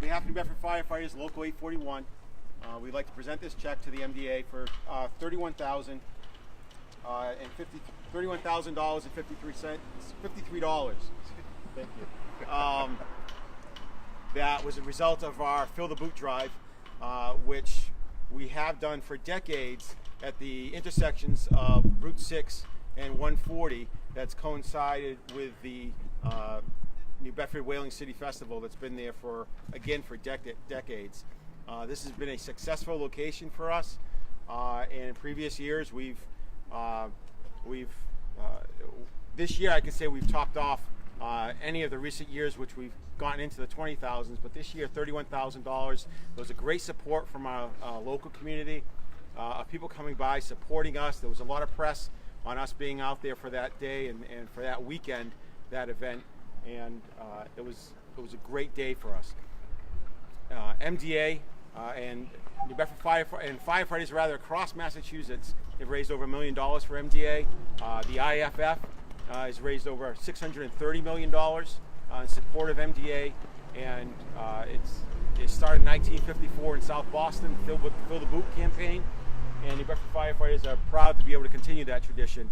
behalf of New Bedford Firefighters, Local 841, we'd like to present this check to the MDA for $31,000 and $53. Thank you. That was a result of our Fill the Boot drive, which we have done for decades at the intersections of Route 6 and 140. That's coincided with the New Bedford Whaling City Festival that's been there for decades. This has been a successful location for us, and in previous years this year I can say we've topped off any of the recent years which we've gotten into the 20,000s, but this year $31,000. There was a great support from our local community, of people coming by supporting us. There was a lot of press on us being out there for that day and for that weekend, that event, and it was a great day for us. MDA and New Bedford firefighters across Massachusetts have raised over $1 million for MDA. The IFF has raised over $630 million in support of MDA, and it started in 1954 in South Boston, Fill the Boot campaign, and New Bedford firefighters are proud to be able to continue that tradition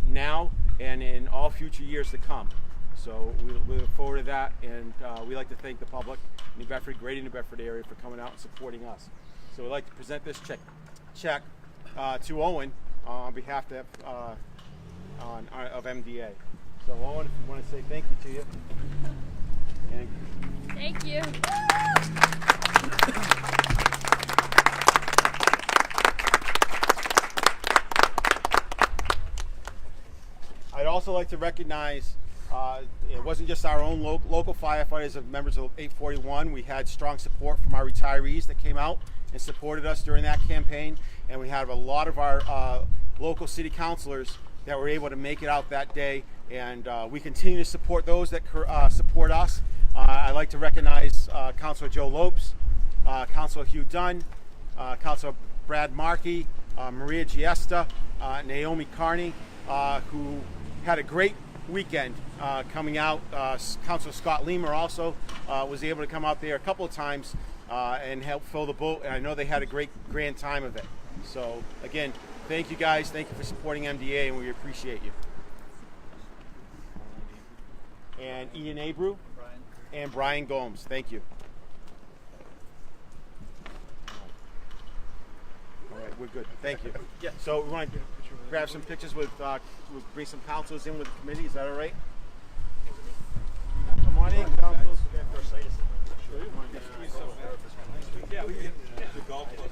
now and in all future years to come. So we look forward to that, and we like to thank the public, New Bedford, Greater New Bedford area, for coming out and supporting us. So we'd like to present this check to Owen on behalf of MDA. So Owen, if you want to say thank you to you. Thank you. I'd also like to recognize it wasn't just our own local firefighters of members of 841. We had strong support from our retirees that came out and supported us during that campaign, and we had a lot of our local city councilors that were able to make it out that day, and we continue to support those that support us. I'd like to recognize Councilor Joe Lopes, Councilor Hugh Dunn, Councilor Brad Markey, Maria Giesta, Naomi Carney, who had a great weekend coming out. Councilor Scott Leamer also was able to come out there a couple of times and help fill the boat, and I know they had a great grand time of it. So again, thank you guys, thank you for supporting MDA, and we appreciate you. And Ian Abreu and Brian Gomes, thank you. All right, we're good, thank you. Yeah. So we want to grab some pictures with, we'll bring some councilors in with the committee, is that all right? Come on in, councilors. Yeah, we can get the golf club.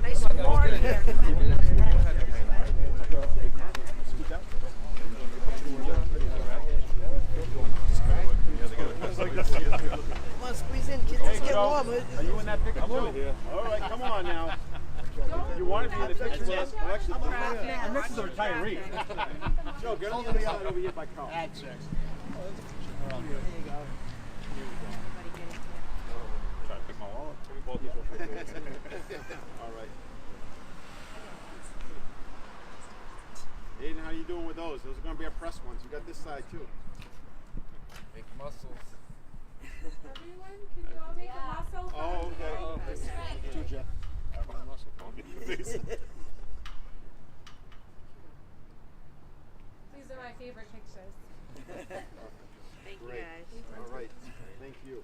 Nice and warm here. Come on, squeeze in, kids. Let's get warm. Are you in that picture? I'm over here. All right, come on now. You want to be in the picture with us? Well, actually, I'm next to the retiree. Joe, get on the other side over here by Carl. There you go. Try to pick my wallet. All right. Aiden, how you doing with those? Those are going to be our press ones. We got this side too. Big muscles. Everyone, can you all make a muscle? Oh, okay. Two, Jeff. These are my favorite pictures. Thank you, Great. guys. All right. Thank you.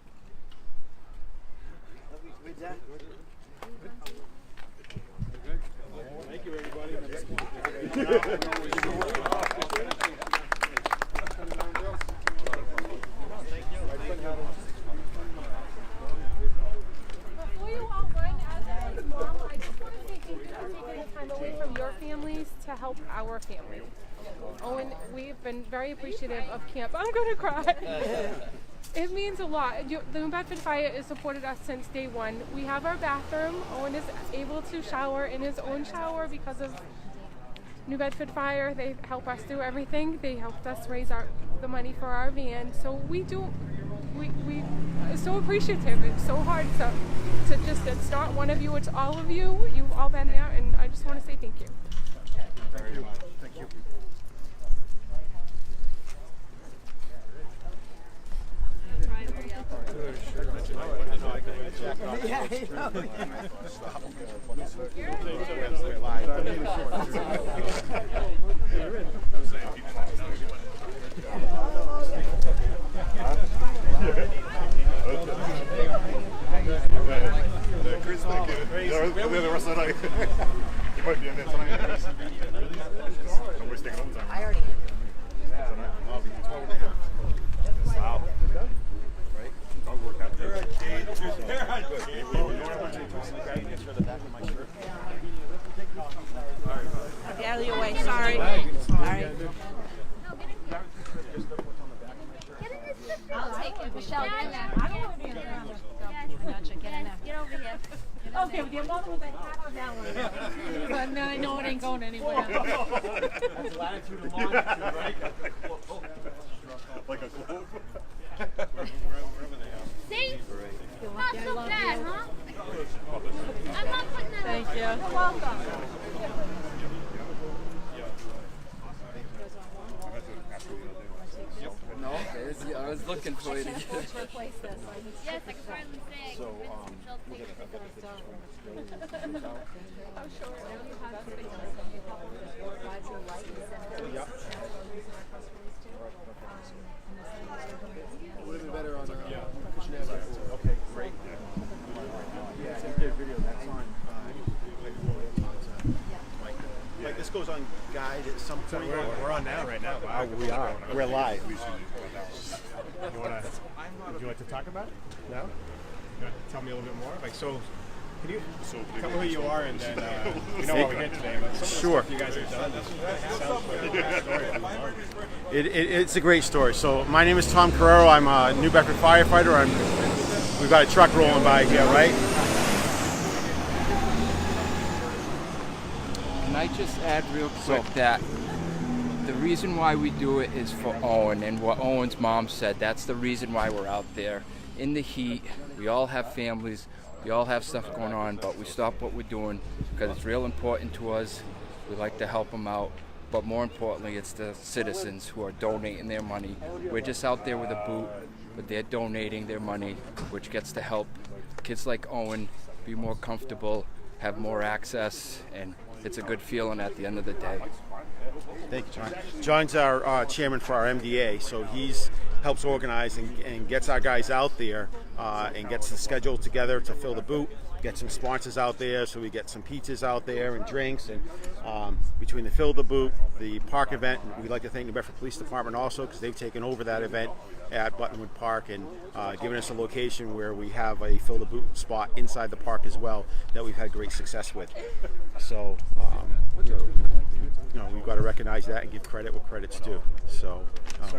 Good job. Thank you, everybody. Before you all run, as a mom, I just want to say thank you for taking the time away from your families to help our family. Owen, we've been very appreciative of camp. I'm going to cry. It means a lot. The New Bedford Fire has supported us since day one. We have our bathroom. Owen is able to shower in his own shower because of New Bedford Fire. They help us do everything. They helped us raise the money for our van. So we are so appreciative. It's so hard to just, it's not one of you, it's all of you. You've all been there, and I just want to say thank you. Thank you. Thank you. Chris, thank you. The rest of the night. You might be in there tonight. Nobody's taking overtime. I already am. Wow. Right? I'll work out there. Get out of your way. Sorry. Sorry. I'll take it. Michelle, get in there. I don't want to be in there. Gotcha, get in there. Get over here. Okay, with your mother with a hat on that one. But now I know it ain't going anywhere. That's latitude and longitude, right? Like a globe. See? Not so bad, huh? I'm not putting that Thank on. you. You're welcome. No, I was looking for it. Yes, I can finally say. So, A little better on Okay, great. Yeah, I did a video that's on. Like this goes on Guide at some point. We're on now, right now. Oh, we are. We're live. Would you like to talk about it? No? You want to tell me a little bit more? Like, so, can you tell me who you are and then, you know what we did today, but some Sure. of the stuff you guys have done, it sounds like a great story. It's a great story. So my name is Tom Carrero. I'm a New Bedford firefighter. We've got a truck rolling by here, right? Can I just add real quick that the reason why we do it is for Owen, and what Owen's mom said, that's the reason why we're out there in the heat. We all have families, we all have stuff going on, but we stop what we're doing because it's real important to us. We like to help them out, but more importantly, it's the citizens who are donating their money. We're just out there with a boot, but they're donating their money, which gets to help kids like Owen be more comfortable, have more access, and it's a good feeling at the end of the day. Thank you, John. John's our chairman for our MDA, so he's helps organize and gets our guys out there and gets the schedule together to fill the boot, get some sponsors out there, so we get some pizzas out there and drinks, and between the fill the boot, the park event, we'd like to thank the Bedford Police Department also because they've taken over that event at Buttonwood Park and given us a location where we have a fill the boot spot inside the park as well that we've had great success with. So we've got to recognize that and give credit where credit's due. So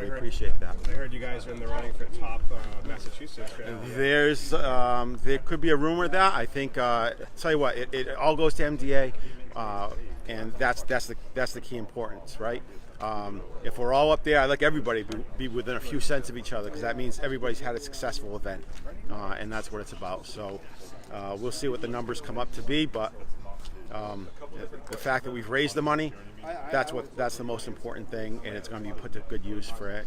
we appreciate that. I heard you guys are in the running for top Massachusetts. There could be a rumor that I think. Tell you what, it all goes to MDA, and that's the key importance, right? If we're all up there, I'd like everybody to be within a few cents of each other because that means everybody's had a successful event, and that's what it's about. So we'll see what the numbers come up to be, but the fact that we've raised the money, that's the most important thing, and it's going to be put to good use for it,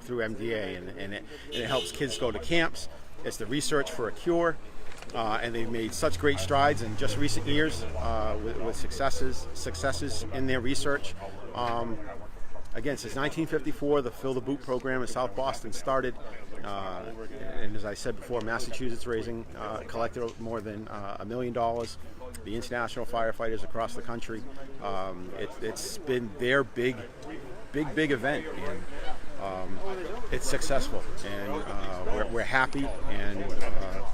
through MDA, and it helps kids go to camps. It's the research for a cure, and they've made such great strides in just recent years with successes in their research. Again, since 1954, the Fill the Boot program in South Boston started, and as I said before, Massachusetts collected more than $1 million. The international firefighters across the country, it's been their big event, and it's successful, and we're happy, and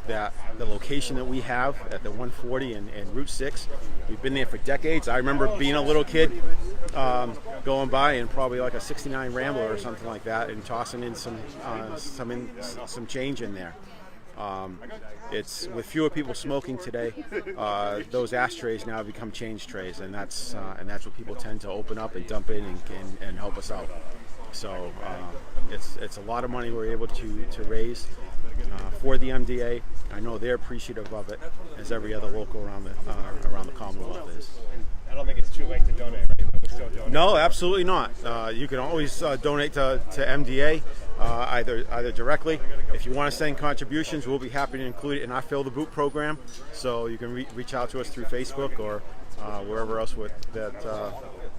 that the location that we have at the 140 and Route 6, we've been there for decades. I remember being a little kid going by in probably like a 69 Rambler or something like that and tossing in some change in there. It's with fewer people smoking today, those ashtrays now become change trays, and that's what people tend to open up and dump in and help us out. So it's a lot of money we're able to raise for the MDA. I know they're appreciative of it, as every other local around the Commonwealth is. I don't think it's too late to donate, right? Still donate. No, absolutely not. You can always donate to MDA. either directly. If you want to send contributions, we'll be happy to include it in our Fill the Boot program. So you can reach out to us through Facebook or wherever else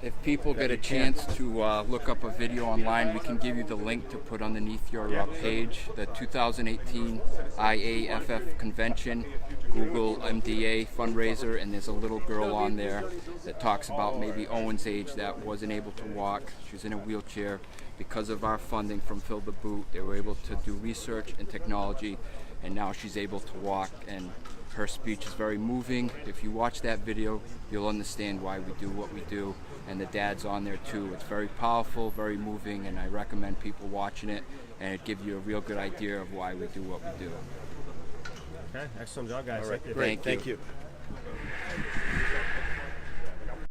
if people get a chance to look up a video online, we can give you the link to put underneath your page. The 2018 IAFF convention, Google MDA fundraiser, and there's a little girl on there that talks about maybe Owen's age that wasn't able to walk. She was in a wheelchair. Because of our funding from Fill the Boot, they were able to do research and technology, and now she's able to walk, and her speech is very moving. If you watch that video, you'll understand why we do what we do, and the dad's on there too. It's very powerful, very moving, and I recommend people watching it, and it gives you a real good idea of why we do what we do. Okay, excellent job, guys. All right, Thank you. great. Thank you.